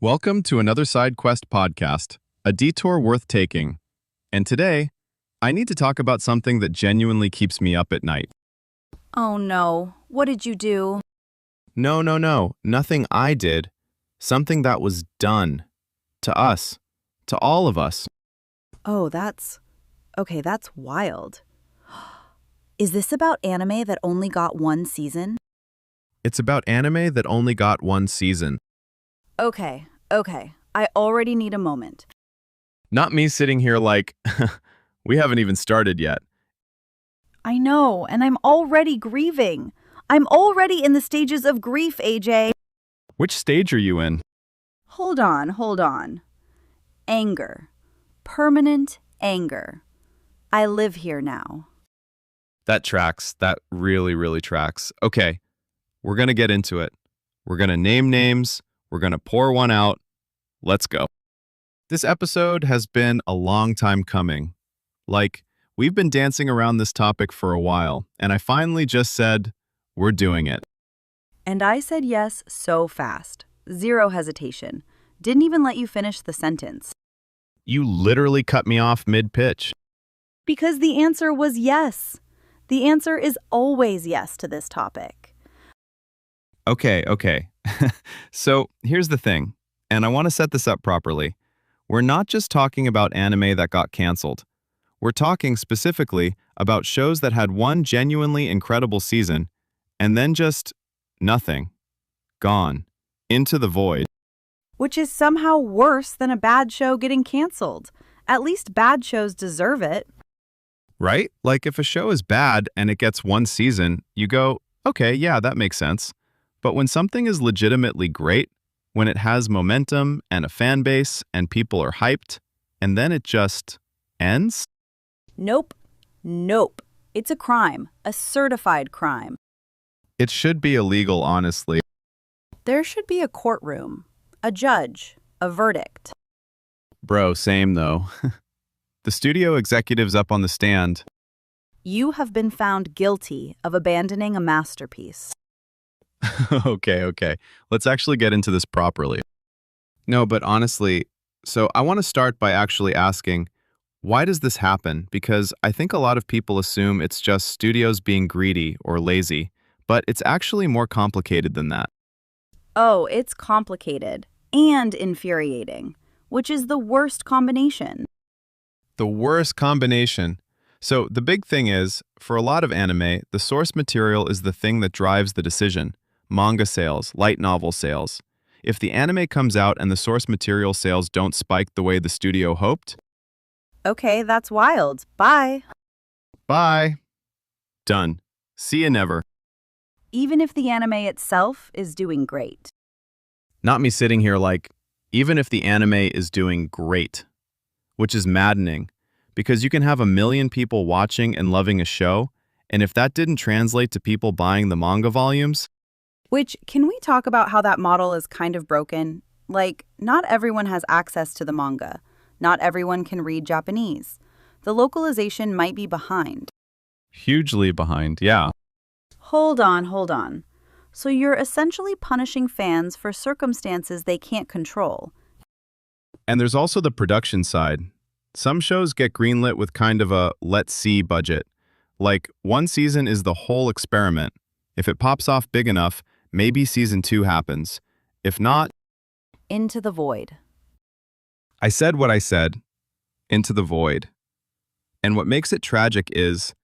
Welcome to another Side Quest podcast, a detour worth taking. And today, I need to talk about something that genuinely keeps me up at night. Oh no, what did you do? No, nothing I did. Something that was done. To us. To all of us. Oh, that's wild. Is this about anime that only got one season? It's about anime that only got one season. Okay, I already need a moment. Not me sitting here like, we haven't even started yet. I know, and I'm already grieving. I'm already in the stages of grief, AJ. Which stage are you in? Hold on. Anger. Permanent anger. I live here now. That tracks. That really tracks. Okay, we're gonna get into it. We're gonna name names. We're gonna pour one out. Let's go. This episode has been a long time coming. Like, we've been dancing around this topic for a while, and I finally just said, we're doing it. And I said yes so fast. Zero hesitation. Didn't even let you finish the sentence. You literally cut me off mid-pitch. Because the answer was yes. The answer is always yes to this topic. Okay. So here's the thing, and I want to set this up properly. We're not just talking about anime that got canceled. We're talking specifically about shows that had one genuinely incredible season, and then just nothing. Gone. Into the void. Which is somehow worse than a bad show getting canceled. At least bad shows deserve it. Right? Like if a show is bad and it gets one season, you go, okay, yeah, that makes sense. But when something is legitimately great, when it has momentum and a fan base and people are hyped, and then it just ends? Nope. It's a crime. A certified crime. It should be illegal, honestly. There should be a courtroom, a judge, a verdict. Bro, same though. The studio executives up on the stand. You have been found guilty of abandoning a masterpiece. Okay. Let's actually get into this properly. No, but honestly, so I want to start by actually asking, why does this happen? Because I think a lot of people assume it's just studios being greedy or lazy, but it's actually more complicated than that. Oh, it's complicated and infuriating, which is the worst combination. The worst combination. So the big thing is, for a lot of anime, the source material is the thing that drives the decision. Manga sales, light novel sales. If the anime comes out and the source material sales don't spike the way the studio hoped, Okay, that's wild. Bye. bye. Done. See you never. Even if the anime itself is doing great. Not me sitting here like, even if the anime is doing great, which is maddening, because you can have 1 million people watching and loving a show, and if that didn't translate to people buying the manga volumes, Which, can we talk about how that model is kind of broken? Like, not everyone has access to the manga. Not everyone can read Japanese. The localization might be behind. hugely behind, yeah. Hold on. So you're essentially punishing fans for circumstances they can't control. And there's also the production side. Some shows get greenlit with kind of a let's see budget. Like, one season is the whole experiment. If it pops off big enough, maybe season 2 happens. If not, Into the void. I said what I said. Into the void. And what makes it tragic is,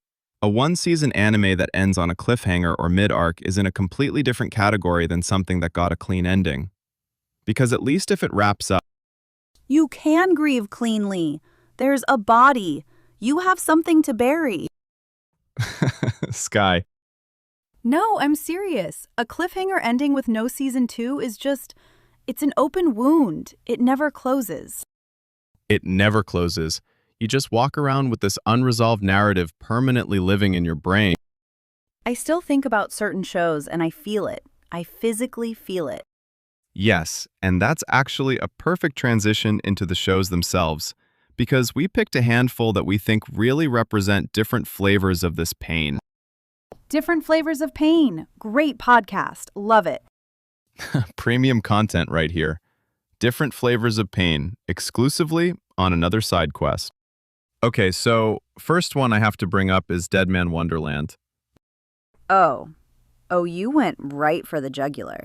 a one-season anime that ends on a cliffhanger or mid-arc is in a completely different category than something that got a clean ending. Because at least if it wraps up, You can grieve cleanly. There's a body. You have something to bury. Sky. No, I'm serious. A cliffhanger ending with no season 2 is just, it's an open wound. It never closes. It never closes. You just walk around with this unresolved narrative permanently living in your brain. I still think about certain shows and I feel it. I physically feel it. Yes, and that's actually a perfect transition into the shows themselves, because we picked a handful that we think really represent different flavors of this pain. Different flavors of pain. Great podcast. Love it. Premium content right here. Different flavors of pain, exclusively on another side quest. Okay, so first one I have to bring up is Deadman Wonderland. Oh. Oh, you went right for the jugular.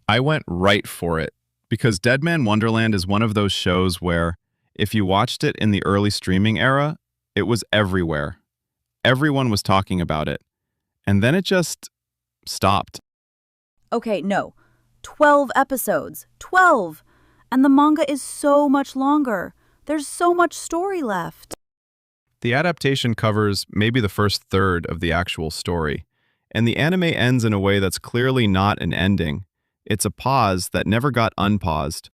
I went right for it because Deadman Wonderland is one of those shows where if you watched it in the early streaming era, it was everywhere. Everyone was talking about it. And then it just stopped. Okay, no. 12 episodes. 12! And the manga is so much longer. There's so much story left. The adaptation covers maybe the first third of the actual story, and the anime ends in a way that's clearly not an ending. It's a pause that never got unpaused.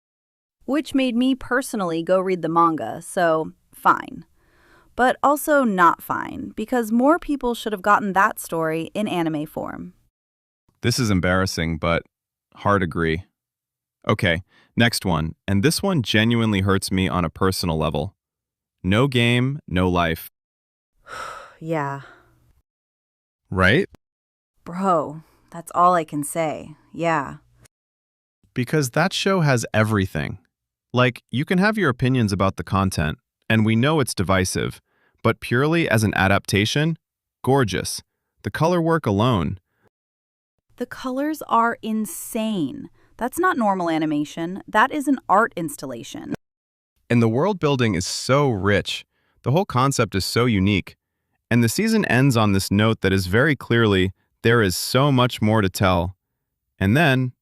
Which made me personally go read the manga, so fine. But also not fine, because more people should have gotten that story in anime form. This is embarrassing, but hard agree. Okay, next one, and this one genuinely hurts me on a personal level. No game, no life. Yeah. Right? Bro, that's all I can say. Yeah. Because that show has everything. Like, you can have your opinions about the content, and we know it's divisive, but purely as an adaptation, gorgeous. The color work alone. The colors are insane. That's not normal animation. That is an art installation. And the world building is so rich. The whole concept is so unique. And the season ends on this note that is very clearly, there is so much more to tell. And then,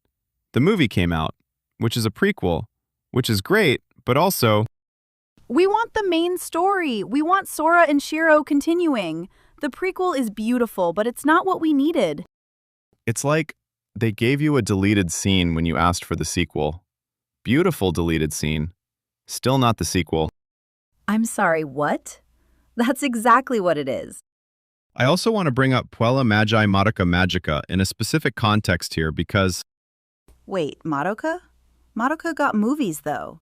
the movie came out, which is a prequel, which is great, but also... We want the main story. We want Sora and Shiro continuing. The prequel is beautiful, but it's not what we needed. It's like they gave you a deleted scene when you asked for the sequel. Beautiful deleted scene. Still not the sequel. I'm sorry, what? That's exactly what it is. I also want to bring up Puella Magi Madoka Magica in a specific context here because... Wait, Madoka? Madoka got movies, though.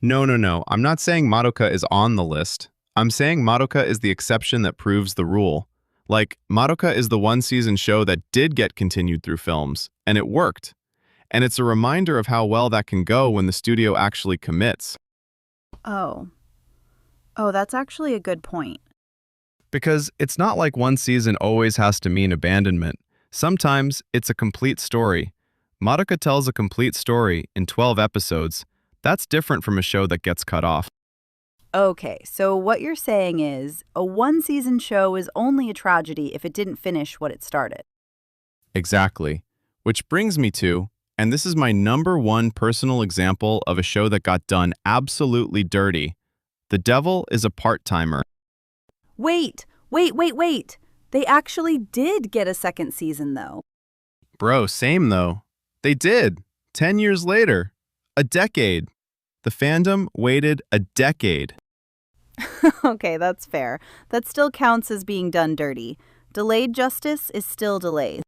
No. I'm not saying Madoka is on the list. I'm saying Madoka is the exception that proves the rule. Like, Madoka is the one-season show that did get continued through films, and it worked. And it's a reminder of how well that can go when the studio actually commits. Oh, that's actually a good point. Because it's not like one season always has to mean abandonment. Sometimes it's a complete story. Madoka tells a complete story in 12 episodes. That's different from a show that gets cut off. Okay, so what you're saying is a one-season show is only a tragedy if it didn't finish what it started. Exactly. Which brings me to, and this is my number one personal example of a show that got done absolutely dirty. The Devil is a Part-Timer. Wait. They actually did get a second season, though. Bro, same though. They did. 10 years later. A decade. The fandom waited a decade. Okay, that's fair. That still counts as being done dirty. Delayed justice is still delayed.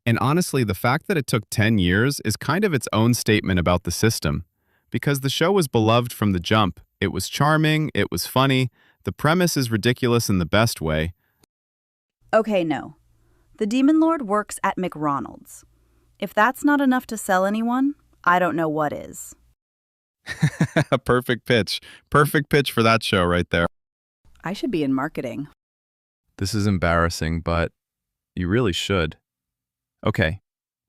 And honestly, the fact that it took 10 years is kind of its own statement about the system. Because the show was beloved from the jump. It was charming, it was funny, the premise is ridiculous in the best way. Okay, no. The Demon Lord works at McRonald's. If that's not enough to sell anyone, I don't know what is. Perfect pitch. Perfect pitch for that show right there. I should be in marketing. This is embarrassing, but you really should. Okay,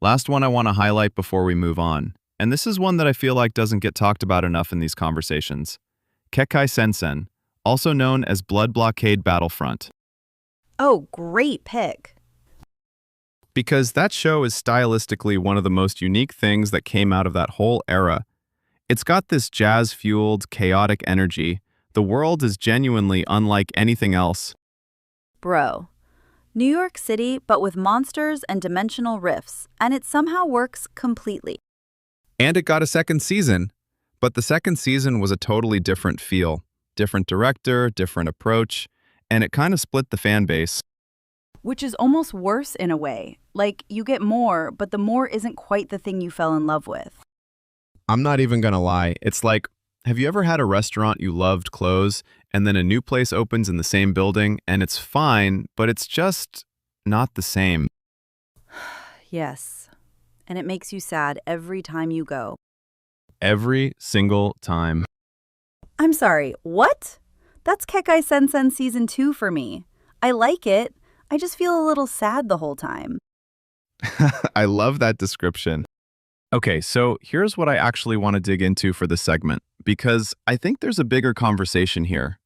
last one I want to highlight before we move on. And this is one that I feel like doesn't get talked about enough in these conversations. Kekkai Sensen, also known as Blood Blockade Battlefront. Oh, great pick. Because that show is stylistically one of the most unique things that came out of that whole era. It's got this jazz-fueled, chaotic energy. The world is genuinely unlike anything else. Bro, New York City, but with monsters and dimensional rifts, and it somehow works completely. And it got a second season. But the second season was a totally different feel. Different director, different approach, and it kind of split the fan base. Which is almost worse in a way. Like, you get more, but the more isn't quite the thing you fell in love with. I'm not even gonna lie. It's like, have you ever had a restaurant you loved close, and then a new place opens in the same building, and it's fine, but it's just not the same? Yes. And it makes you sad every time you go. Every single time. I'm sorry, what? That's Kekai Sensen Season 2 for me. I like it. I just feel a little sad the whole time. I love that description. Okay, so here's what I actually want to dig into for this segment, because I think there's a bigger conversation here.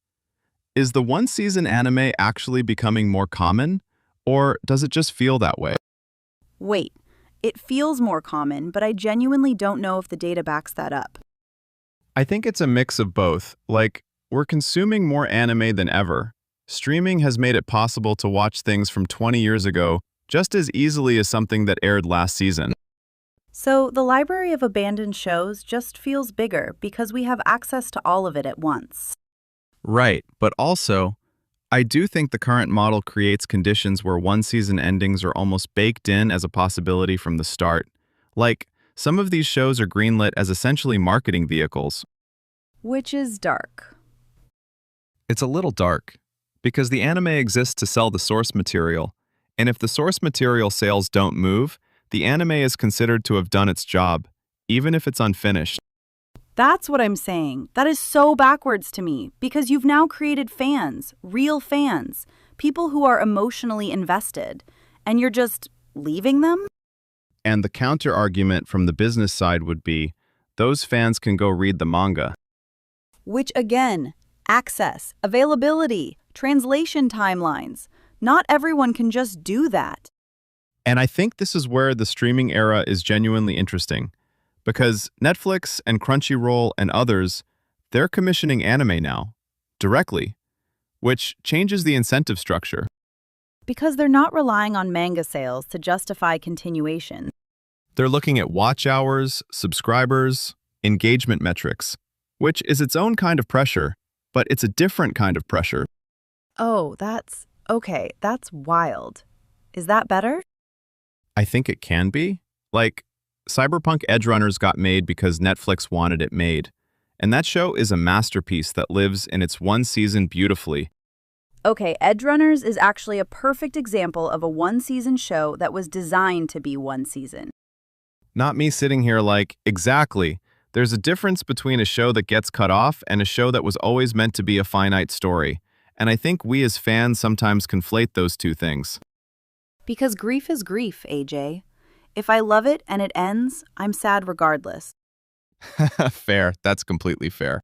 Is the one-season anime actually becoming more common, or does it just feel that way? Wait, it feels more common, but I genuinely don't know if the data backs that up. I think it's a mix of both. Like, we're consuming more anime than ever. Streaming has made it possible to watch things from 20 years ago just as easily as something that aired last season. So the library of abandoned shows just feels bigger because we have access to all of it at once. Right, but also, I do think the current model creates conditions where one-season endings are almost baked in as a possibility from the start. Like, some of these shows are greenlit as essentially marketing vehicles. Which is dark. It's a little dark, because the anime exists to sell the source material, and if the source material sales don't move, the anime is considered to have done its job, even if it's unfinished. That's what I'm saying. That is so backwards to me because you've now created fans, real fans, people who are emotionally invested, and you're just leaving them? And the counter-argument from the business side would be, those fans can go read the manga. Which again, access, availability, translation timelines. Not everyone can just do that. And I think this is where the streaming era is genuinely interesting, because Netflix and Crunchyroll and others, they're commissioning anime now, directly, which changes the incentive structure. Because they're not relying on manga sales to justify continuation. They're looking at watch hours, subscribers, engagement metrics, which is its own kind of pressure, but it's a different kind of pressure. Oh, that's wild. Is that better? I think it can be. Like, Cyberpunk Edgerunners got made because Netflix wanted it made, and that show is a masterpiece that lives in its one season beautifully. Okay, Edgerunners is actually a perfect example of a one-season show that was designed to be one season. Not me sitting here like, exactly. There's a difference between a show that gets cut off and a show that was always meant to be a finite story, and I think we as fans sometimes conflate those two things. Because grief is grief, AJ. If I love it and it ends, I'm sad regardless. Fair, that's completely fair.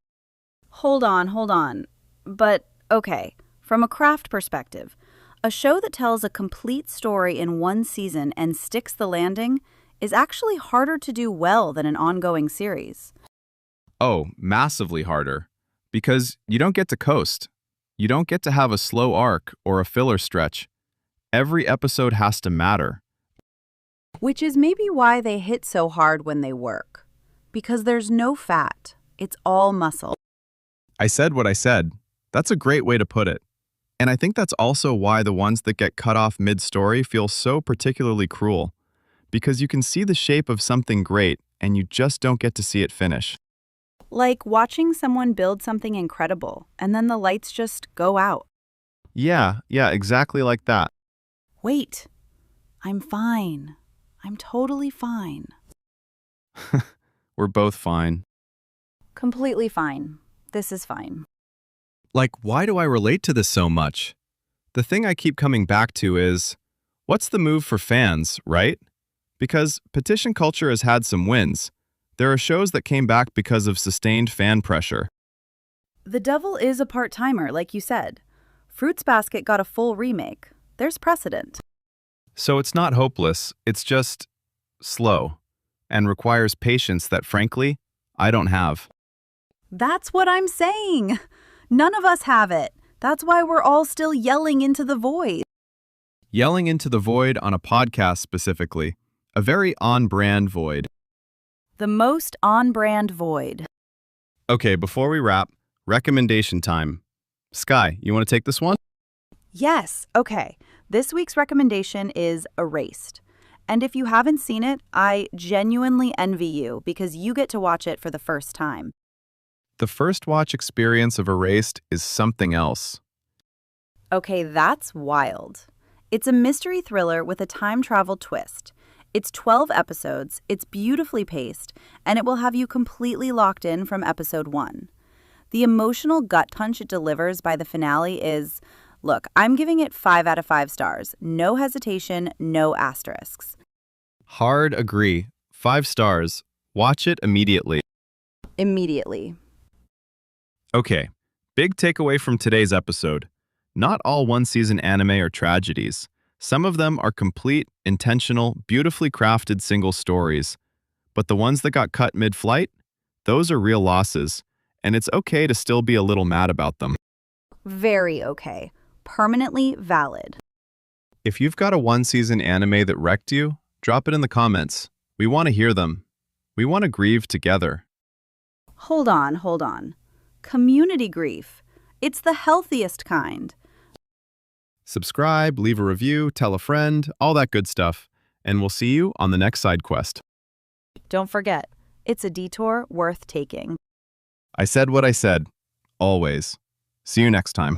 Hold on. But, okay, from a craft perspective, a show that tells a complete story in one season and sticks the landing is actually harder to do well than an ongoing series. Oh, massively harder. Because you don't get to coast. You don't get to have a slow arc or a filler stretch. Every episode has to matter. Which is maybe why they hit so hard when they work. Because there's no fat. It's all muscle. I said what I said. That's a great way to put it. And I think that's also why the ones that get cut off mid-story feel so particularly cruel. Because you can see the shape of something great, and you just don't get to see it finish. Like watching someone build something incredible, and then the lights just go out. Yeah, exactly like that. Wait, I'm fine. I'm totally fine. We're both fine. Completely fine. This is fine. Like, why do I relate to this so much? The thing I keep coming back to is, what's the move for fans, right? Because petition culture has had some wins. There are shows that came back because of sustained fan pressure. The Devil is a part-timer, like you said. Fruits Basket got a full remake. There's precedent. So it's not hopeless, it's just slow, and requires patience that, frankly, I don't have. That's what I'm saying. None of us have it. That's why we're all still yelling into the void. Yelling into the void on a podcast specifically. A very on-brand void. The most on-brand void. Okay, before we wrap, recommendation time. Sky, you want to take this one? Yes, okay. This week's recommendation is Erased. And if you haven't seen it, I genuinely envy you because you get to watch it for the first time. The first watch experience of Erased is something else. Okay, that's wild. It's a mystery thriller with a time travel twist. It's 12 episodes, it's beautifully paced, and it will have you completely locked in from episode 1. The emotional gut punch it delivers by the finale is, look, I'm giving it 5 out of 5 stars. No hesitation, no asterisks. Hard agree. 5 stars. Watch it immediately. Immediately. Okay, big takeaway from today's episode. Not all one-season anime are tragedies. Some of them are complete, intentional, beautifully crafted single stories. But the ones that got cut mid-flight, those are real losses, and it's okay to still be a little mad about them. Very okay. Permanently valid. If you've got a one-season anime that wrecked you, drop it in the comments. We want to hear them. We want to grieve together. Hold on. Community grief. It's the healthiest kind. Subscribe, leave a review, tell a friend, all that good stuff. And we'll see you on the next side quest. Don't forget, it's a detour worth taking. I said what I said. Always. See you next time.